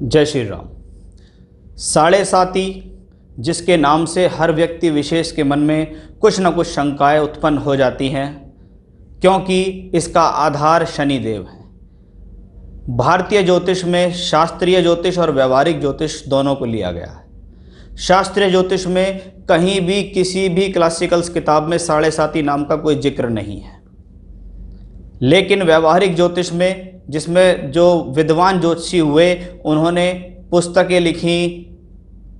जय श्री राम। साढ़े साती जिसके नाम से हर व्यक्ति विशेष के मन में कुछ न कुछ शंकाएं उत्पन्न हो जाती हैं, क्योंकि इसका आधार शनिदेव है। भारतीय ज्योतिष में शास्त्रीय ज्योतिष और व्यवहारिक ज्योतिष दोनों को लिया गया है। शास्त्रीय ज्योतिष में कहीं भी किसी भी क्लासिकल्स किताब में साढ़े साती नाम का कोई जिक्र नहीं है, लेकिन व्यवहारिक ज्योतिष में जिसमें जो विद्वान ज्योतिषी हुए उन्होंने पुस्तकें लिखी,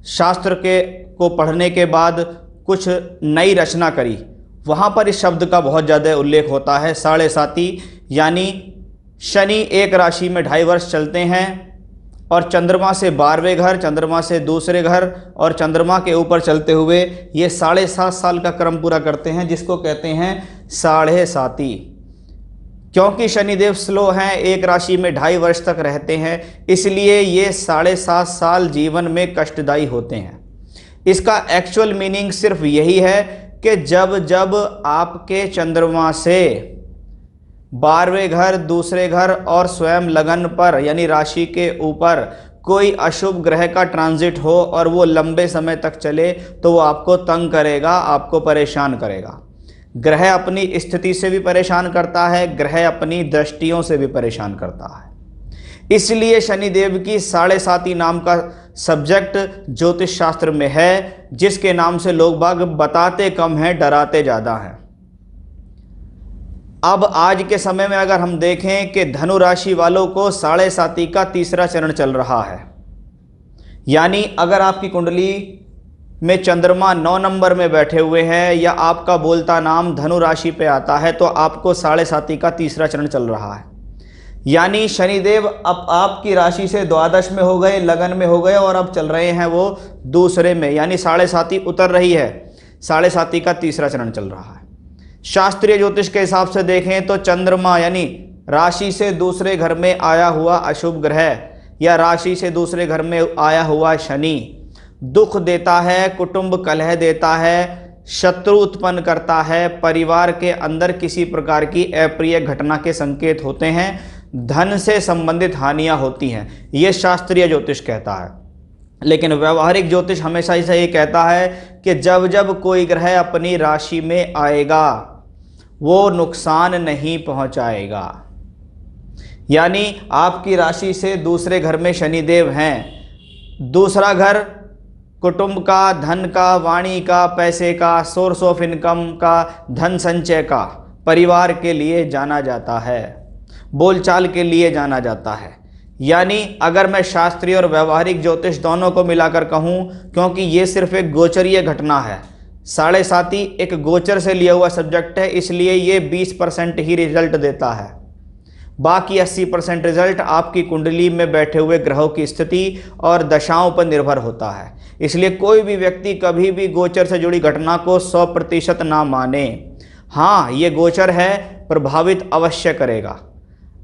शास्त्र को पढ़ने के बाद कुछ नई रचना करी, वहाँ पर इस शब्द का बहुत ज़्यादा उल्लेख होता है। साढ़े साती यानी शनि एक राशि में 2.5 वर्ष चलते हैं और चंद्रमा से 12वें घर, चंद्रमा से दूसरे घर और चंद्रमा के ऊपर चलते हुए ये 7.5 साल का क्रम पूरा करते हैं, जिसको कहते हैं साढ़े साती। क्योंकि शनिदेव स्लो हैं, एक राशि में 2.5 वर्ष तक रहते हैं, इसलिए ये 7.5 साल जीवन में कष्टदायी होते हैं। इसका एक्चुअल मीनिंग सिर्फ यही है कि जब जब आपके चंद्रमा से 12वें घर, दूसरे घर और स्वयं लगन पर यानी राशि के ऊपर कोई अशुभ ग्रह का ट्रांजिट हो और वो लंबे समय तक चले तो वो आपको तंग करेगा, आपको परेशान करेगा। ग्रह अपनी स्थिति से भी परेशान करता है, ग्रह अपनी दृष्टियों से भी परेशान करता है। इसलिए शनिदेव की साढ़े साती नाम का सब्जेक्ट ज्योतिष शास्त्र में है, जिसके नाम से लोग बाग बताते कम हैं, डराते ज़्यादा हैं। अब आज के समय में अगर हम देखें कि धनु राशि वालों को साढ़े साती का तीसरा चरण चल रहा है, यानी अगर आपकी कुंडली में चंद्रमा 9 नंबर में बैठे हुए हैं या आपका बोलता नाम धनु राशि पे आता है तो आपको साढ़े साती का तीसरा चरण चल रहा है। यानी शनिदेव अब आपकी राशि से द्वादश में हो गए, लगन में हो गए और अब चल रहे हैं वो दूसरे में, यानी साढ़े साती उतर रही है। साढ़े साती का तीसरा चरण चल रहा है। शास्त्रीय ज्योतिष के हिसाब से देखें तो चंद्रमा यानी राशि से दूसरे घर में आया हुआ अशुभ ग्रह या राशि से दूसरे घर में आया हुआ शनि दुख देता है, कुटुंब कलह देता है, शत्रु उत्पन्न करता है, परिवार के अंदर किसी प्रकार की अप्रिय घटना के संकेत होते हैं, धन से संबंधित हानियां होती हैं। ये शास्त्रीय ज्योतिष कहता है। लेकिन व्यवहारिक ज्योतिष हमेशा ऐसा ये कहता है कि जब जब कोई ग्रह अपनी राशि में आएगा वो नुकसान नहीं पहुंचाएगा। यानी आपकी राशि से दूसरे घर में शनिदेव हैं, दूसरा घर कुटुंब का, धन का, वाणी का, पैसे का, सोर्स ऑफ इनकम का, धन संचय का, परिवार के लिए जाना जाता है, बोलचाल के लिए जाना जाता है। यानी अगर मैं शास्त्रीय और व्यवहारिक ज्योतिष दोनों को मिलाकर कहूँ, क्योंकि ये सिर्फ एक गोचरीय घटना है, साढ़े साती एक गोचर से लिया हुआ सब्जेक्ट है, इसलिए ये 20% ही रिजल्ट देता है। बाकी 80% रिजल्ट आपकी कुंडली में बैठे हुए ग्रहों की स्थिति और दशाओं पर निर्भर होता है। इसलिए कोई भी व्यक्ति कभी भी गोचर से जुड़ी घटना को 100% ना माने। हाँ, ये गोचर है, प्रभावित अवश्य करेगा।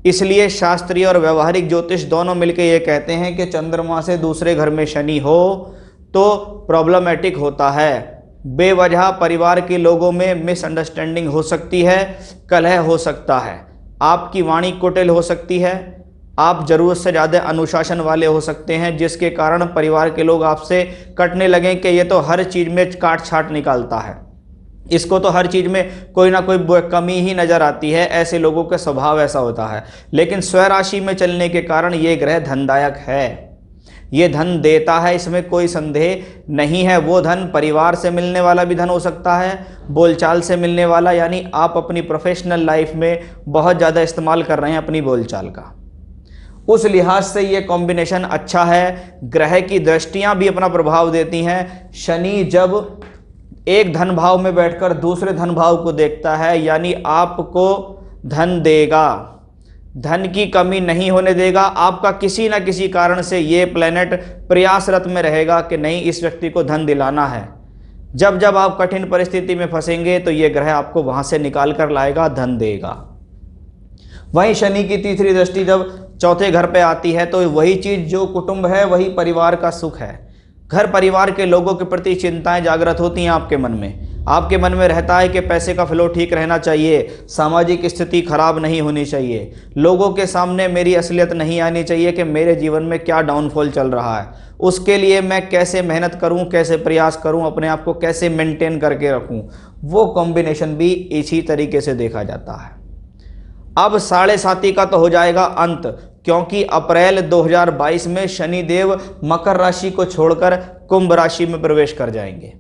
इसलिए शास्त्रीय और व्यवहारिक ज्योतिष दोनों मिलकर ये कहते हैं कि चंद्रमा से दूसरे घर में शनि हो तो प्रॉब्लमेटिक होता है। बेवजह परिवार के लोगों में मिसअंडरस्टैंडिंग हो सकती है, कलह हो सकता है, आपकी वाणी कुटिल हो सकती है, आप ज़रूरत से ज़्यादा अनुशासन वाले हो सकते हैं, जिसके कारण परिवार के लोग आपसे कटने लगें कि ये तो हर चीज़ में काट छाट निकालता है, इसको तो हर चीज़ में कोई ना कोई कमी ही नज़र आती है। ऐसे लोगों का स्वभाव ऐसा होता है। लेकिन स्वराशि में चलने के कारण ये ग्रह धनदायक है, ये धन देता है, इसमें कोई संदेह नहीं है। वो धन परिवार से मिलने वाला भी धन हो सकता है, बोलचाल से मिलने वाला, यानी आप अपनी प्रोफेशनल लाइफ में बहुत ज़्यादा इस्तेमाल कर रहे हैं अपनी बोलचाल का, उस लिहाज से ये कॉम्बिनेशन अच्छा है। ग्रह की दृष्टियां भी अपना प्रभाव देती हैं। शनि जब एक धन भाव में बैठकर दूसरे धन भाव को देखता है, यानी आपको धन देगा, धन की कमी नहीं होने देगा। आपका किसी न किसी कारण से ये प्लेनेट प्रयासरत में रहेगा कि नहीं, इस व्यक्ति को धन दिलाना है। जब जब आप कठिन परिस्थिति में फंसेंगे तो ये ग्रह आपको वहां से निकाल कर लाएगा, धन देगा। वहीं शनि की तीसरी दृष्टि जब चौथे घर पे आती है तो वही चीज़ जो कुटुंब है, वही परिवार का सुख है। घर परिवार के लोगों के प्रति चिंताएं जागृत होती हैं आपके मन में। आपके मन में रहता है कि पैसे का फ्लो ठीक रहना चाहिए, सामाजिक स्थिति खराब नहीं होनी चाहिए, लोगों के सामने मेरी असलियत नहीं आनी चाहिए कि मेरे जीवन में क्या डाउनफॉल चल रहा है, उसके लिए मैं कैसे मेहनत करूं, कैसे प्रयास करूं, अपने आप को कैसे मेंटेन करके रखूं। वो कॉम्बिनेशन भी इसी तरीके से देखा जाता है। अब 7.5 का तो हो जाएगा अंत, क्योंकि अप्रैल 2022 में शनि देव मकर राशि को छोड़कर कुंभ राशि में प्रवेश कर जाएंगे।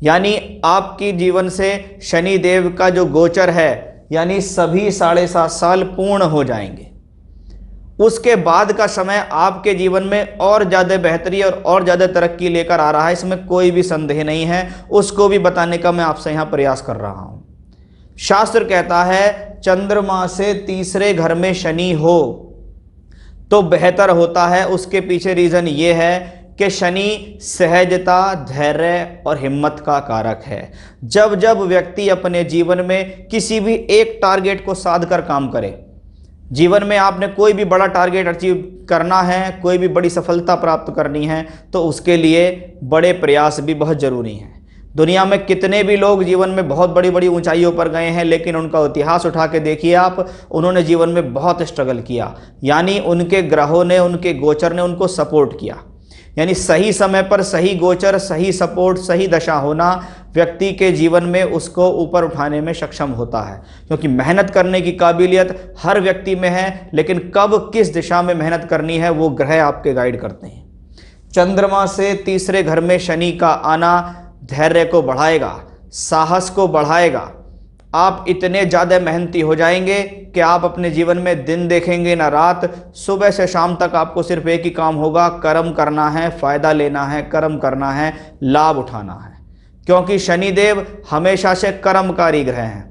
यानी आपकी जीवन से शनि देव का जो गोचर है, यानी सभी 7.5 साल पूर्ण हो जाएंगे। उसके बाद का समय आपके जीवन में और ज़्यादा बेहतरी और ज़्यादा तरक्की लेकर आ रहा है, इसमें कोई भी संदेह नहीं है। उसको भी बताने का मैं आपसे यहाँ प्रयास कर रहा हूँ। शास्त्र कहता है चंद्रमा से तीसरे घर में शनि हो तो बेहतर होता है। उसके पीछे रीज़न ये है कि शनि सहजता, धैर्य और हिम्मत का कारक है। जब जब व्यक्ति अपने जीवन में किसी भी एक टारगेट को साध कर काम करे, जीवन में आपने कोई भी बड़ा टारगेट अचीव करना है, कोई भी बड़ी सफलता प्राप्त करनी है, तो उसके लिए बड़े प्रयास भी बहुत ज़रूरी हैं। दुनिया में कितने भी लोग जीवन में बहुत बड़ी बड़ी ऊंचाइयों पर गए हैं, लेकिन उनका इतिहास उठा के देखिए आप, उन्होंने जीवन में बहुत स्ट्रगल किया। यानी उनके ग्रहों ने, उनके गोचर ने उनको सपोर्ट किया। यानी सही समय पर सही गोचर, सही सपोर्ट, सही दशा होना व्यक्ति के जीवन में उसको ऊपर उठाने में सक्षम होता है। क्योंकि मेहनत करने की काबिलियत हर व्यक्ति में है, लेकिन कब किस दिशा में मेहनत करनी है वो ग्रह आपके गाइड करते हैं। चंद्रमा से तीसरे घर में शनि का आना धैर्य को बढ़ाएगा, साहस को बढ़ाएगा। आप इतने ज़्यादा मेहनती हो जाएंगे कि आप अपने जीवन में दिन देखेंगे ना रात, सुबह से शाम तक आपको सिर्फ एक ही काम होगा, कर्म करना है, फ़ायदा लेना है, कर्म करना है, लाभ उठाना है। क्योंकि शनिदेव हमेशा से कर्मकारी ग्रह हैं,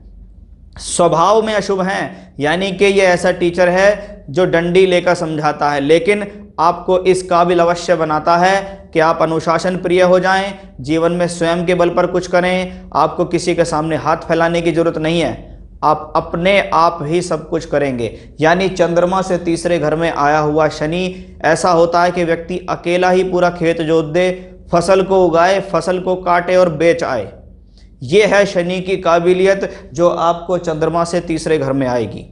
स्वभाव में अशुभ हैं। यानी कि ये ऐसा टीचर है जो डंडी लेकर समझाता है, लेकिन आपको इस काबिल अवश्य बनाता है कि आप अनुशासन प्रिय हो जाएं, जीवन में स्वयं के बल पर कुछ करें। आपको किसी के सामने हाथ फैलाने की जरूरत नहीं है, आप अपने आप ही सब कुछ करेंगे। यानी चंद्रमा से तीसरे घर में आया हुआ शनि ऐसा होता है कि व्यक्ति अकेला ही पूरा खेत जोत दे, फसल को उगाए, फसल को काटे और बेच आए। ये है शनि की काबिलियत जो आपको चंद्रमा से तीसरे घर में आएगी।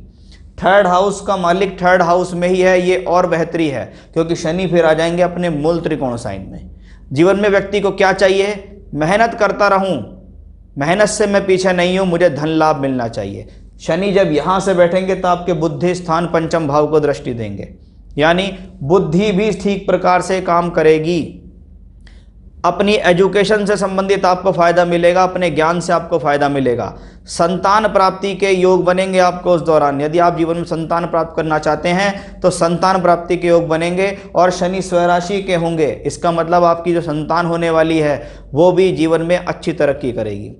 थर्ड हाउस का मालिक थर्ड हाउस में ही है, ये और बेहतरी है, क्योंकि शनि फिर आ जाएंगे अपने मूल त्रिकोण साइन में। जीवन में व्यक्ति को क्या चाहिए? मेहनत करता रहूं, मेहनत से मैं पीछे नहीं हूं, मुझे धन लाभ मिलना चाहिए। शनि जब यहां से बैठेंगे तो आपके बुद्धि स्थान पंचम भाव को दृष्टि देंगे, यानी बुद्धि भी ठीक प्रकार से काम करेगी। अपनी एजुकेशन से संबंधित आपको फायदा मिलेगा, अपने ज्ञान से आपको फायदा मिलेगा। संतान प्राप्ति के योग बनेंगे आपको उस दौरान। यदि आप जीवन में संतान प्राप्त करना चाहते हैं तो संतान प्राप्ति के योग बनेंगे और शनि स्वराशि के होंगे। इसका मतलब आपकी जो संतान होने वाली है वो भी जीवन में अच्छी तरक्की करेगी।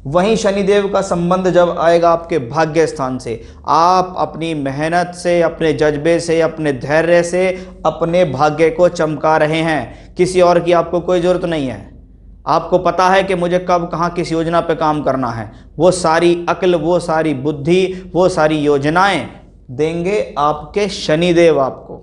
वहीं शनिदेव का संबंध जब आएगा आपके भाग्य स्थान से, आप अपनी मेहनत से, अपने जज्बे से, अपने धैर्य से अपने भाग्य को चमका रहे हैं। किसी और की आपको कोई ज़रूरत नहीं है। आपको पता है कि मुझे कब कहाँ किस योजना पे काम करना है। वो सारी अक्ल, वो सारी बुद्धि, वो सारी योजनाएं देंगे आपके शनिदेव आपको।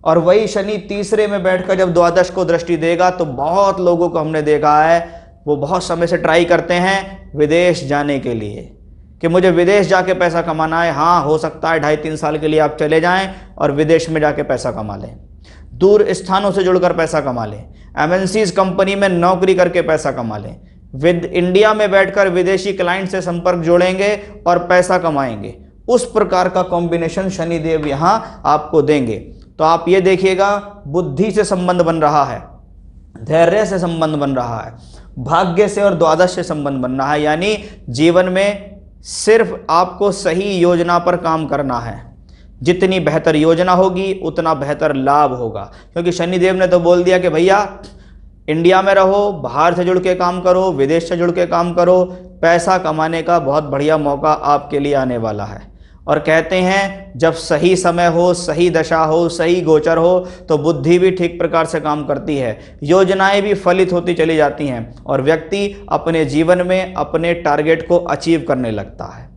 और वही शनि तीसरे में बैठकर जब द्वादश को दृष्टि देगा तो बहुत लोगों को हमने देखा है वो बहुत समय से ट्राई करते हैं विदेश जाने के लिए कि मुझे विदेश जाके पैसा कमाना है। हाँ, हो सकता है 2.5-3 साल के लिए आप चले जाएं और विदेश में जाके पैसा कमा लें, दूर स्थानों से जुड़कर पैसा कमा लें, एमएनसीज कंपनी में नौकरी करके पैसा कमा लें, इंडिया में बैठकर विदेशी क्लाइंट से संपर्क जोड़ेंगे और पैसा कमाएंगे। उस प्रकार का कॉम्बिनेशन शनिदेव यहाँ आपको देंगे। तो आप ये देखिएगा, बुद्धि से संबंध बन रहा है, धैर्य से संबंध बन रहा है, भाग्य से और द्वादश से संबंध बन रहा है। यानी जीवन में सिर्फ आपको सही योजना पर काम करना है। जितनी बेहतर योजना होगी उतना बेहतर लाभ होगा, क्योंकि शनिदेव ने तो बोल दिया कि भैया इंडिया में रहो, बाहर से जुड़ के काम करो, विदेश से जुड़ के काम करो, पैसा कमाने का बहुत बढ़िया मौका आपके लिए आने वाला है। और कहते हैं जब सही समय हो, सही दशा हो, सही गोचर हो तो बुद्धि भी ठीक प्रकार से काम करती है, योजनाएं भी फलित होती चली जाती हैं और व्यक्ति अपने जीवन में अपने टारगेट को अचीव करने लगता है।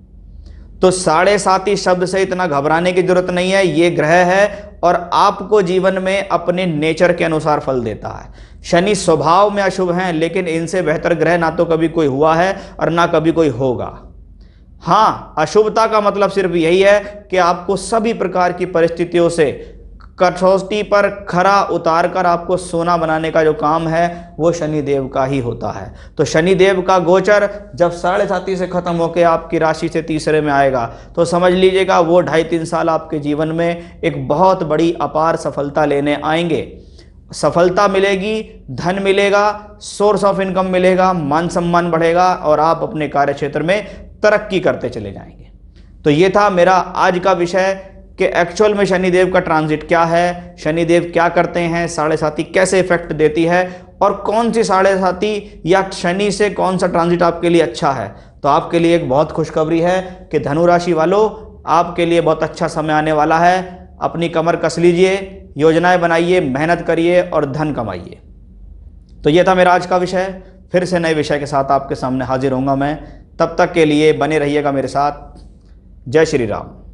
तो 7.5 शब्द से इतना घबराने की जरूरत नहीं है। ये ग्रह है और आपको जीवन में अपने नेचर के अनुसार फल देता है। शनि स्वभाव में अशुभ हैं, लेकिन इनसे बेहतर ग्रह ना तो कभी कोई हुआ है और ना कभी कोई होगा। हाँ, अशुभता का मतलब सिर्फ यही है कि आपको सभी प्रकार की परिस्थितियों से कसौटी पर खरा उतार कर आपको सोना बनाने का जो काम है वो शनिदेव का ही होता है। तो शनिदेव का गोचर जब 7.5 से खत्म होकर आपकी राशि से तीसरे में आएगा तो समझ लीजिएगा वो 2.5-3 साल आपके जीवन में एक बहुत बड़ी अपार सफलता लेने आएंगे। सफलता मिलेगी, धन मिलेगा, सोर्स ऑफ इनकम मिलेगा, मान सम्मान बढ़ेगा और आप अपने कार्य क्षेत्र में तरक्की करते चले जाएंगे। तो ये था मेरा आज का विषय कि एक्चुअल में शनिदेव का ट्रांजिट क्या है, शनिदेव क्या करते हैं, 7.5 कैसे इफेक्ट देती है और कौन सी 7.5 या शनि से कौन सा ट्रांजिट आपके लिए अच्छा है। तो आपके लिए एक बहुत खुशखबरी है कि धनु राशि वालों, आपके लिए बहुत अच्छा समय आने वाला है। अपनी कमर कस लीजिए, योजनाएं बनाइए, मेहनत करिए और धन कमाइए। तो यह था मेरा आज का विषय। फिर से नए विषय के साथ आपके सामने हाजिर होऊंगा मैं। तब तक के लिए बने रहिएगा मेरे साथ। जय श्री राम।